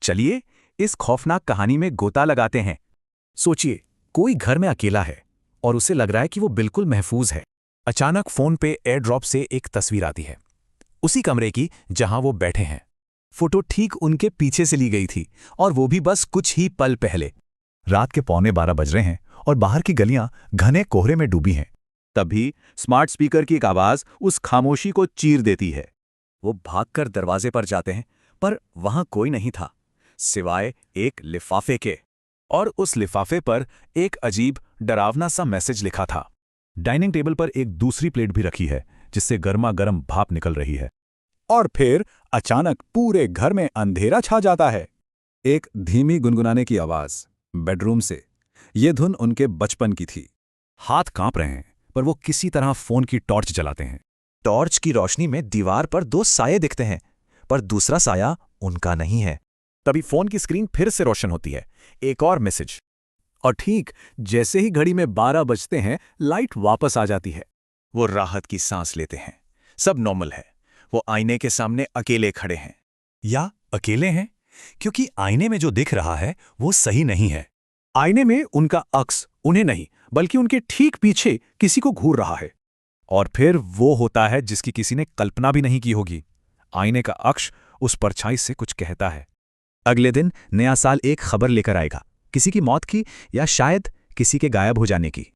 चलिए इस खौफनाक कहानी में गोता लगाते हैं। सोचिए, कोई घर में अकेला है और उसे लग रहा है कि वो बिल्कुल महफूज है। अचानक फोन पे एयर ड्रॉप से एक तस्वीर आती है, उसी कमरे की जहां वो बैठे हैं। फोटो ठीक उनके पीछे से ली गई थी, और वो भी बस कुछ ही पल पहले। रात के 11:15 बज रहे हैं और बाहर की गलियां घने कोहरे में डूबी हैं। तभी स्मार्ट स्पीकर की एक आवाज उस खामोशी को चीर देती है। वो भागकर दरवाजे पर जाते हैं, पर वहां कोई नहीं था सिवाय एक लिफाफे के। और उस लिफाफे पर एक अजीब डरावना सा मैसेज लिखा था। डाइनिंग टेबल पर एक दूसरी प्लेट भी रखी है, जिससे गर्मा गर्म भाप निकल रही है। और फिर अचानक पूरे घर में अंधेरा छा जाता है। एक धीमी गुनगुनाने की आवाज बेडरूम से। ये धुन उनके बचपन की थी। हाथ कांप रहे हैं, पर वो किसी तरह फोन की टॉर्च जलाते हैं। टॉर्च की रोशनी में दीवार पर 2 साये दिखते हैं, पर दूसरा साया उनका नहीं है। तभी फोन की स्क्रीन फिर से रोशन होती है। एक और मैसेज। और ठीक जैसे ही घड़ी में 12 बजते हैं, लाइट वापस आ जाती है। वो राहत की सांस लेते हैं। सब नॉर्मल है। वो आईने के सामने अकेले खड़े हैं। या अकेले हैं, क्योंकि आईने में जो दिख रहा है वो सही नहीं है। आईने में उनका अक्स उन्हें नहीं, बल्कि उनके ठीक पीछे किसी को घूर रहा है। और फिर वो होता है जिसकी किसी ने कल्पना भी नहीं की होगी। आईने का अक्स उस परछाई से कुछ कहता है। अगले दिन नया साल एक खबर लेकर आएगा, किसी की मौत की या शायद किसी के गायब हो जाने की।